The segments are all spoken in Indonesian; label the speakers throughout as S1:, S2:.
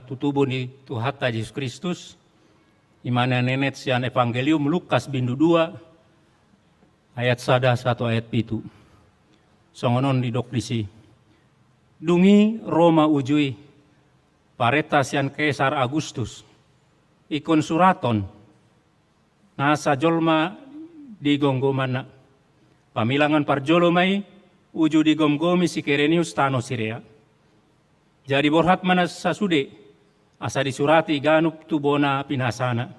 S1: tutubu ni Tuhan Yesus Kristus. Imana nenet sian Evangelium Lukas bindu 2 ayat 1 ayat 7. Songonon didok disi. Dungi Roma ujui pareta sian Kaisar Agustus. Ikon suraton nasa jolma di gonggomana. Pamilangan parjolo mai uju di gomgomi si Kerenius tano Sirea. Jadi borhat mana sasude asa disurati ganup tubona pinasana.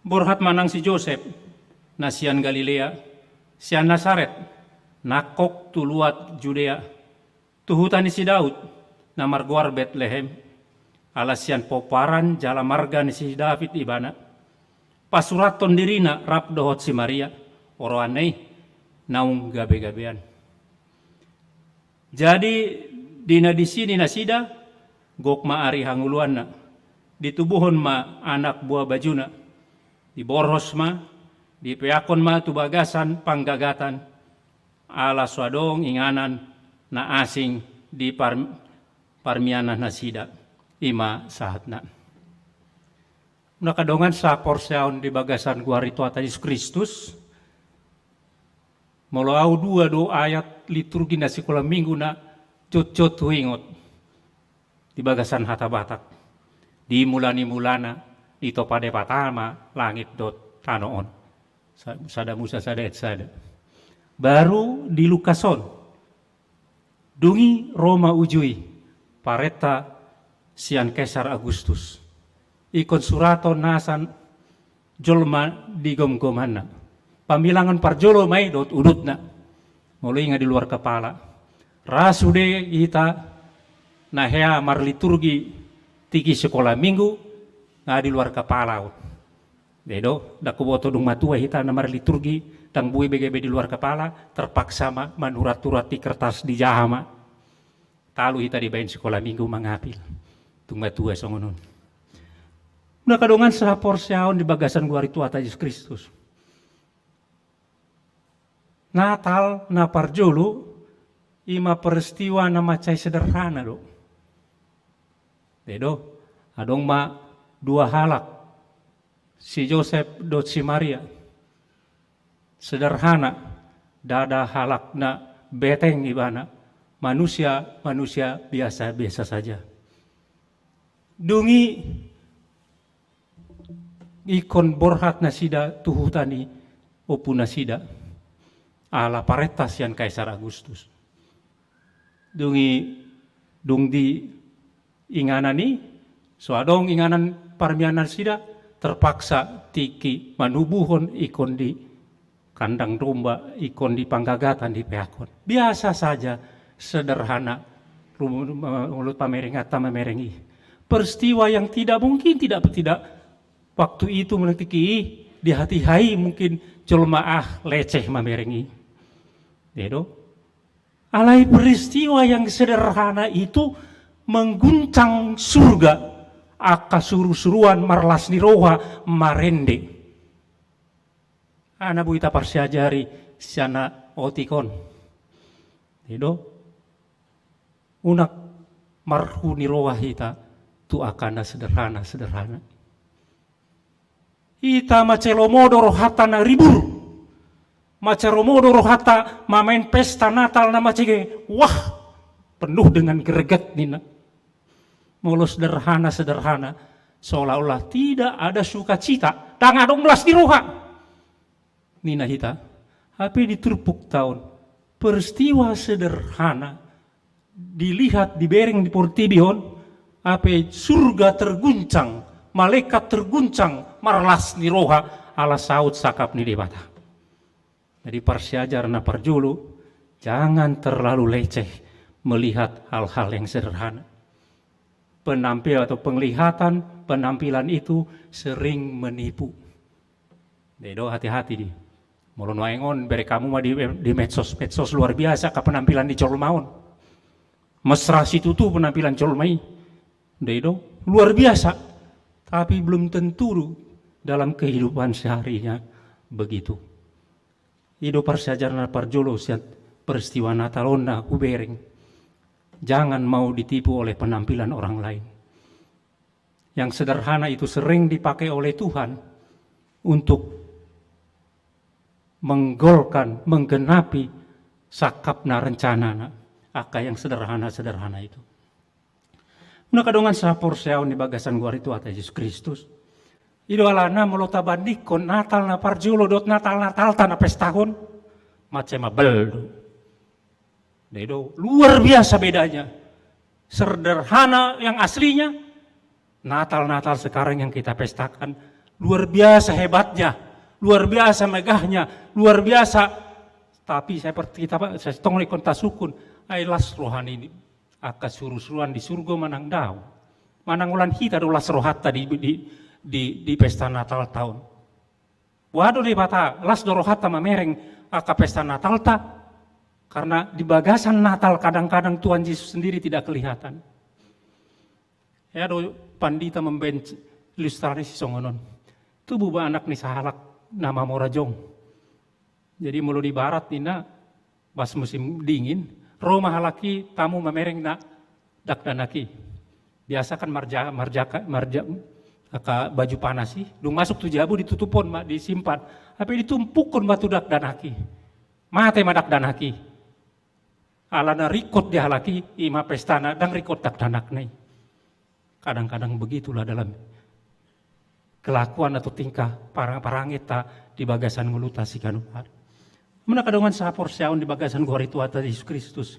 S1: Borhat manang si Joseph, nasian Galilea, sian Nasaret, nakok tuluat Judea, tuhutani si Daud, namarguar Bethlehem, alasian poparan jala marga ni si David ibana, pasuraton dirina rap dohot si Maria, oroanei, naung gabe-gabean. Jadi dina di sini nasida, gok ma ari hanguluan na, ditubuhon ma anak buah bajuna, diborhos ma, dipeakon ma tubagasan panggagatan, ala swadong inganan na asing di parmiana nasida, ima sahatna. Nakadongan sa porsyaon di bagasan guarito at Yesus Kristus, moloau 2 ayat liturgi na sikola minggu na cot-cot huingot, di bagasan hata batak, di mulani-mulana, di topade patama, langit dot tanoon. Sada musa sada et sada. Baru di Lukason, dungi Roma ujui, pareta sian Kaisar Agustus. Ikon suraton nasan jolma di gom-gomana. Pamilangan parjolo mai dot udutna. Mulai nga di luar kepala. Rasude ita nahea mar liturgi tiki sekolah minggu nga di luar kepala. Dedo daku boto dung matua hita na mar liturgi tang bui BGB di luar kepala terpaksa manurat-turat di kertas di jahama. Talu hita di bain sekolah minggu mangapil. Tung matua songonon. Nakadongan sa porsyaon di bagasan guarito at Yesus Kristus. Natal na parjolo ima peristiwa na macai sederhana do. Dedo, adong ma 2 halak, si Joseph dot si Maria. Sederhana, dada halak na beteng ibana, manusia biasa saja. Dungi ikon borhat na sida tuhutani opuna sida, ala paretas yang Kaisar Agustus. Dung di inganani, soadong inganan parmianan sida terpaksa tiki manubuhon ikon di kandang domba, ikon di panggagatan di peakon. Biasa saja, sederhana, mulut pameringata memerengi. Peristiwa yang tidak mungkin tidak waktu itu menetiki di hati hai mungkin jolmaah leceh memerengi. Dedo. Alai peristiwa yang sederhana itu mengguncang surga, aka suru-suruan marlas niroha marende. Ana buita parsiajari siana otikon. Dedo. Unak marhu niroha hita tu akana sederhana. Ita macelomodo rohata na ribur. Maceromodo rohata mamain pesta Natal na macege. Wah, penuh dengan greget nina. Mulu sederhana. Seolah-olah tidak ada sukacita. Tangadong belas di roha. Nina hita. Tapi diturpuk tahun. Peristiwa sederhana. Dilihat, dibereng di Portibion. Apa surga terguncang. Malaikat terguncang. Marlas ni roha ala saud sakap ni debata. Jadi parsiajar na parjulu, jangan terlalu leceh melihat hal-hal yang sederhana. Penampilan itu sering menipu. Dedo hati-hati di. Mulun waengon bere kamu mah di medsos luar biasa ka penampilan di Colmaon. Mesra situ tuh penampilan Colmai. Dedo luar biasa. Tapi belum tentu dalam kehidupan seharinya begitu. Ido parsajarna parjolo siat peristiwa Natalona kubereng. Jangan mau ditipu oleh penampilan orang lain. yang sederhana itu sering dipakai oleh Tuhan untuk menggolkan, menggenapi sakapna rencana aka yang sederhana-sederhana itu. Nah kadongan sapor seaun di bagasan gua itu atas Yesus Kristus. Ido alana melota bandikon Natal na parjulo dot Natal tanah pestahun macam abel. Dedo luar biasa bedanya. Sederhana yang aslinya, Natal sekarang yang kita pestakan luar biasa hebatnya, luar biasa megahnya, luar biasa. Tapi seperti saya tong lekon tasukun, ailas rohani ini akan suruh-suruhan di surga manang dau, manang ulan hita dolas rohata di pesta Natal tahun. Waduh di bata las dorohata mamereng aka pesta Natal ta. Karena di bagasan Natal kadang-kadang Tuhan Yesus sendiri tidak kelihatan. Ya do pandita membenci ilustrasi songonon. Itu buba anak ni sahalak nama Morajong. Jadi mulu di barat nina pas musim dingin, Roma halaki tamu mamereng na dakdanaki. Biasa kan marja baju panas sih. Dung masuk tu jabu ditutupon disimpan. Tapi ditumpukon batu dakdanaki. Mate madakdanaki. Alana rikot dia halaki ima pestana dan rikot dakdanak nih. Kadang-kadang begitulah dalam kelakuan atau tingkah parang-parangita di bagasan ngulutasi kanuhar. Muna kadongan sapor siaun di bagasan gua itu atas Yesus Kristus.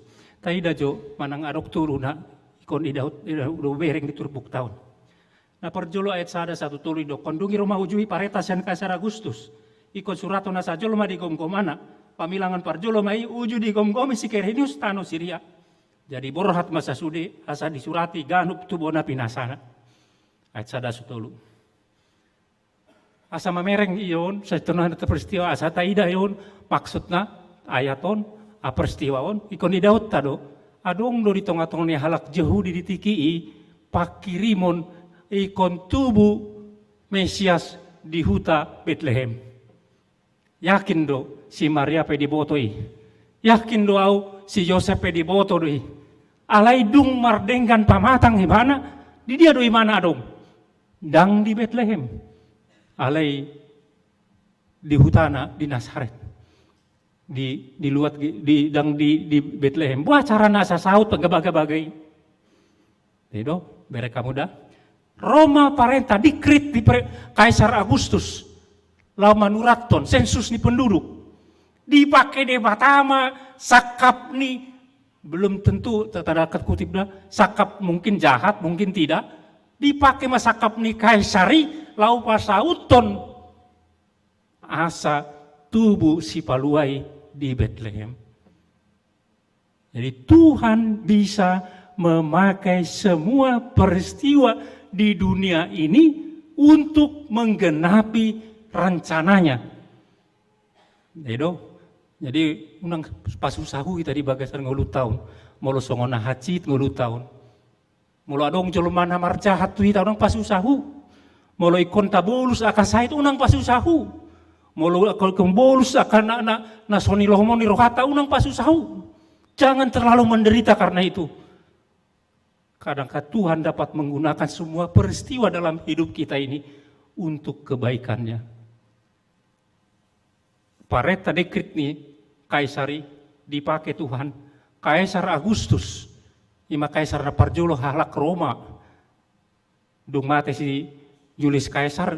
S1: Taida jo manang adok turuna ikon idaut bereng di turbuk tahun. Nah perjolo ayat sada satu tuli do kondungi rumah ujui paretas yang kasar Agustus. Ikon surato nasa jolo ma di gomgomana. Pamilangan parjolo mai uju di gomgomi si Kerenius tano Siria. Jadi borhat masa sude asa disurati ganup tubona pinasana. Ayat sada sutulu. Asa mamereng iyon sa tunah na peristiwa asa taida iyon maksudna ayaton a peristiwaon ikon di Daud tado adong do di tong-tong ni halak Yehudi ditikii pakirimon ikon tubu Mesias di huta Bethlehem. Yakin do si Maria pe dibotoi. Yakin do au si Yosef pe dibotoi. Alai dung mardenggan pamatang hibana di dia do imana dong. Dang di Bethlehem. Alai di hutana di Nazaret. Di luat di Bethlehem. Buat cara nasa saut pagabagai. Dedo mereka muda. Roma parenta dikrit di Kaisar Agustus. Lau manuraton sensus ni penduduk dipakai de batama sakap ni belum tentu tanda kutip dah sakap mungkin jahat mungkin tidak dipakai masakap ni kaisari lau pasauton asa tubuh si paluai di Bethlehem. Jadi Tuhan bisa memakai semua peristiwa di dunia ini untuk menggenapi rencananya. Jadi unang pasusahu kita di bagasan ngulu tahun. Molo songona hacit ngulu tahun. Molo adong jolomana marjahat tu kita unang pasusahu. Molo ikon tabolus akasait unang pasusahu. Molo akal kembolus akan na soni lohmoni rohata unang pasusahu. Jangan terlalu menderita karena itu. Kadang-kadang Tuhan dapat menggunakan semua peristiwa dalam hidup kita ini untuk kebaikannya. Pareta dekrit nih, kaisari dipakai Tuhan. Kaisar Agustus, ima kaisar na parjolo halak Roma. Dung mate si Julius Kaisar,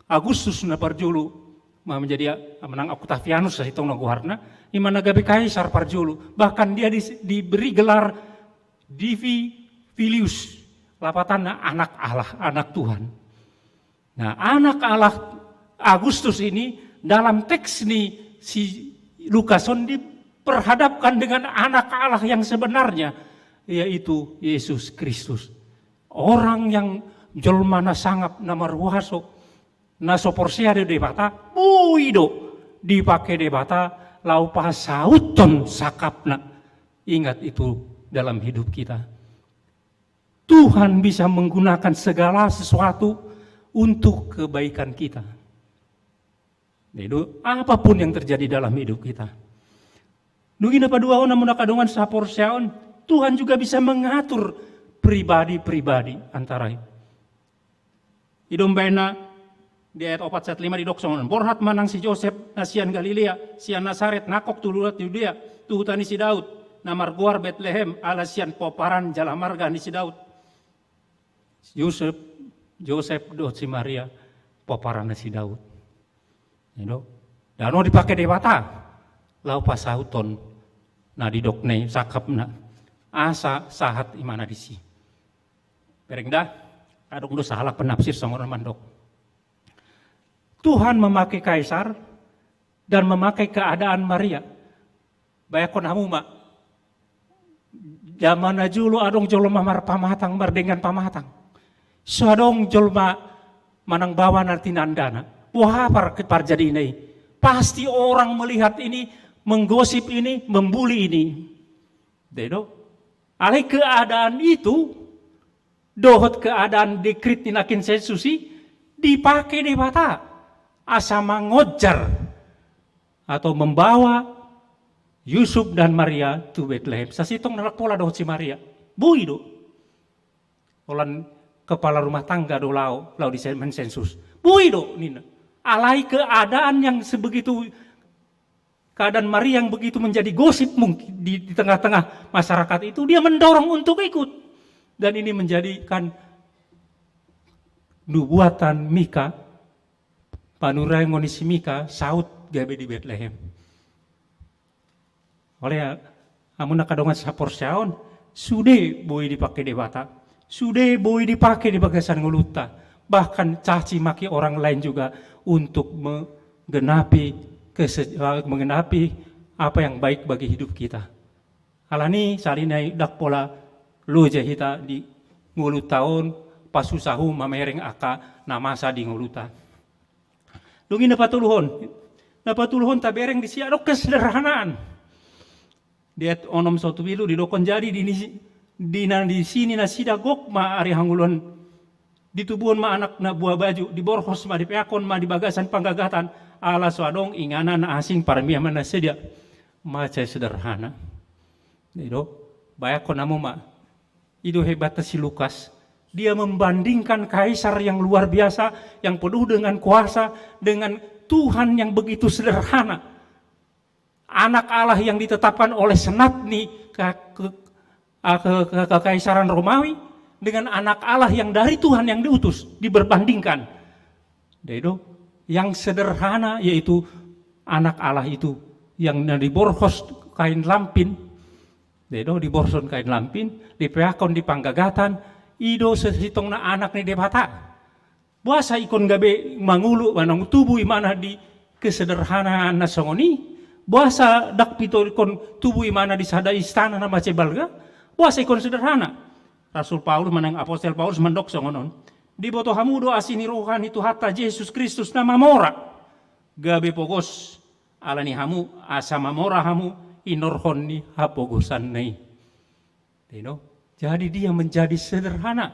S1: Agustus na parjolo, menjadi menang Octavianus sa itong naguharna, ima nagabi kaisar parjolo. Bahkan dia diberi gelar Divi Filius, lapatan na anak Allah, anak Tuhan. Nah anak Allah Agustus ini, dalam teks ini si Lukason diperhadapkan dengan anak Allah yang sebenarnya, yaitu Yesus Kristus. Orang yang jolmana sangat nama ruhaso, naso porsia de debata, buido dipakai debata, lau pasauton sakapna. Ingat itu dalam hidup kita. Tuhan bisa menggunakan segala sesuatu untuk kebaikan kita. Itu apapun yang terjadi dalam hidup kita. Nugina padua namun kadongan sapor siaon, Tuhan juga bisa mengatur pribadi-pribadi antara Idombaina di ayat 4 ayat 5 di doksongon. Borhat manang si Joseph nasian Galilea, sian Nasaret nakok tulurat Yudea, tuhutani si Daud, namar guar Bethlehem ala sian poparan jalamarga ni si Daud. Joseph do si Maria poparan si Daud. Ido. Dano dipakai dewata. Lau pasauton na didokne sakapna asa sahat imana disi. Perengda kadung do salah penafsir songoran mandok. Tuhan memakai kaisar dan memakai keadaan Maria. Bayakon hamu mak. Zaman julu adong jolma mar pamatang mar dengan pamatang. So adong jolma manang bawa nanti nandana. Wah par jadi ini. Pasti orang melihat ini, menggosip ini, membuli ini. Dedo. Alai keadaan itu, dohot keadaan dekrit ninakin sensusi, dipakai di mata. Asa mengojar atau membawa Yusuf dan Maria to Bethlehem. Sasitong narak pola dohot si Maria. Bui do. Olan kepala rumah tangga do lau di sensus. Bui do nina. Alai keadaan yang sebegitu, keadaan Maria yang begitu menjadi gosip mungkin di tengah-tengah masyarakat itu, dia mendorong untuk ikut. Dan ini menjadikan nubuatan Mika, panurai ngonisi Mika, saut gabe di Bethlehem. Oleh amun kadongan sapor syaon, sudah boy dipakai di bata, sudah boy dipakai di bagasan nguluta, bahkan caci maki orang lain juga untuk mengenapi apa yang baik bagi hidup kita. Alani salinai dak pola loja hita di ngulut tahun pasusahu mamereng aka namasa di nguluta. Lungi napatuluhon tabereng di siarok kesederhanaan. Diet onom sotu bilu di dokon jadi di sini na sidagok ma ari hangulon di tubuhon ma anak na buah baju, di borhos ma di peakon ma di bagasan panggagatan, ala swadong inganan na asing parmiya man na sedia. Maca sederhana. Itu bayakon namu ma. Itu hebatnya si Lukas. Dia membandingkan kaisar yang luar biasa, yang penuh dengan kuasa, dengan Tuhan yang begitu sederhana. Anak Allah yang ditetapkan oleh senat nih kekaisaran Romawi, dengan anak Allah yang dari Tuhan yang diutus, diberbandingkan. Itu yang sederhana yaitu anak Allah itu yang diborhos kain lampin, itu diborson kain lampin, dipeakon di panggagatan, ido sesitong na anak ni debata. Buasa ikon gabe mangulu manang tubuh imana di kesederhanaan na songoni, buasa dak pito ikon tubuh imana di sada istana na macebalga, buasa ikon sederhana. Rasul Paulus manang Apostel Paulus mendok songonon. Di boto hamudo asini rohani tu hatta Yesus Kristus nama mora. Gabe pogos alani hamu asa mamora hamu inorhon ni hapogosan nei. Jadi dia menjadi sederhana.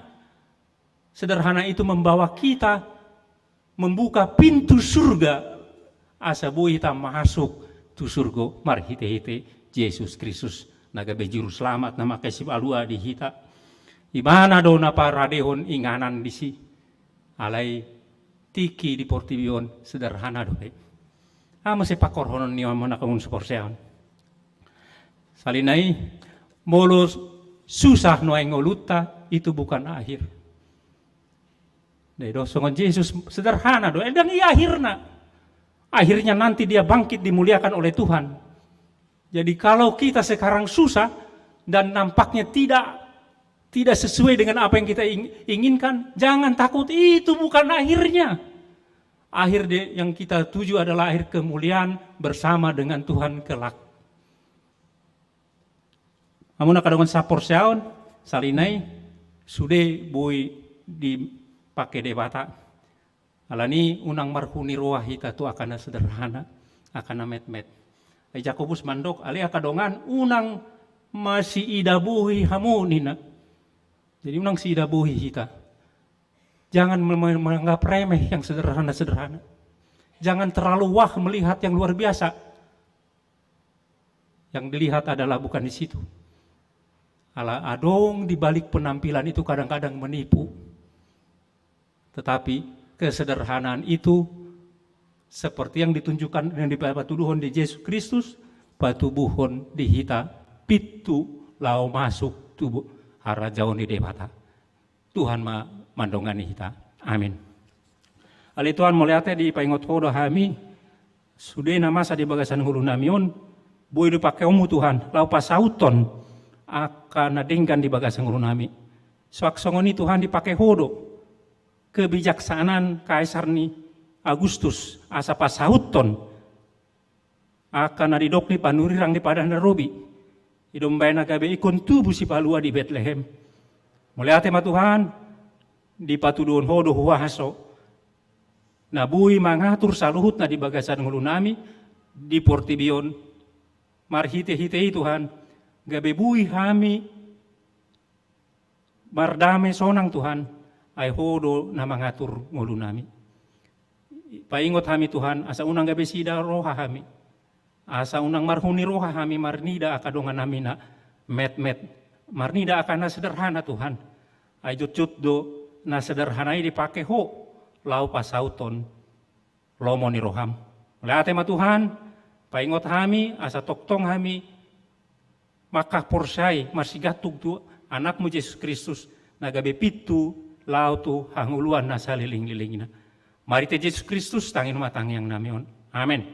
S1: Sederhana itu membawa kita membuka pintu surga. Asa bui kita masuk tu surga marhite-hite Yesus Kristus naga bejuru selamat nama kesip alua di hita. Imana do na paradehon inganan disi alai tiki di portibion sederhana do. Amo se pakorhonon ni amon akamun suporseon. Salinai molos susah no ngoluta itu bukan akhir. Dedo songon Yesus sederhana do dan iya akhirna. Akhirnya nanti dia bangkit dimuliakan oleh Tuhan. Jadi kalau kita sekarang susah dan nampaknya tidak sesuai dengan apa yang kita inginkan, jangan takut, itu bukan akhirnya. Akhir yang kita tuju adalah akhir kemuliaan bersama dengan Tuhan kelak. Amuna kadongan sapor syaon, salinai, sudah boy dipakai debata. Alani unang marhuni roah hita tu akan sederhana, akan met-met. Jakobus mandok, ali akadongan unang masih idabuhi hamunina. Jadi unang sidabuhi kita. Jangan menganggap remeh yang sederhana-sederhana. Jangan terlalu wah melihat yang luar biasa. Yang dilihat adalah bukan di situ. Ala adong di balik penampilan itu kadang-kadang menipu. Tetapi kesederhanaan itu seperti yang ditunjukkan yang dipatuduhon di Yesus Kristus, patubuhon di hita pitu lau masuk tubuh hara jauh di debata. Tuhan mandongani hita. Amin. Ali Tuhan melihatnya di paingot hodo kami sudah masa di bagasan hulu namion boleh dipakai Tuhan lau pasauton akan nadingkan di bagasan hulu nami. Soaksongoni Tuhan dipakai hodo kebijaksanaan Kaisar ni Agustus asa pasauton akan nadidokni panurirang di padang Narobi idombai nagabe ikon tubuh si palua di Bethlehem. Melihatnya Tuhan di patuduhon hodo huaso nabui mangatur saluhut na di bagasan ngulu nami di Portibion marhite-hitei Tuhan gabe bui hami mardame sonang Tuhan ay hodo na mangatur ngulu nami. Paingot kami Tuhan, asa unang gabi sida roha kami. Asa unang marhuni roha kami, marnida akadongan nami na met-met. Marnida akan na sederhana Tuhan. Ay jut-jut do na sederhanai dipakai ho. Lau pasauton, lomo ni roham. Melihat tema Tuhan, paingot kami, asa toktong kami, maka porsai, marsigatug tu anakmu Yesus Kristus, nagabe pitu, lau tu hanguluan na saliling-liling na. Mari te Yesus Kristus tangin matang yang namion. Amin.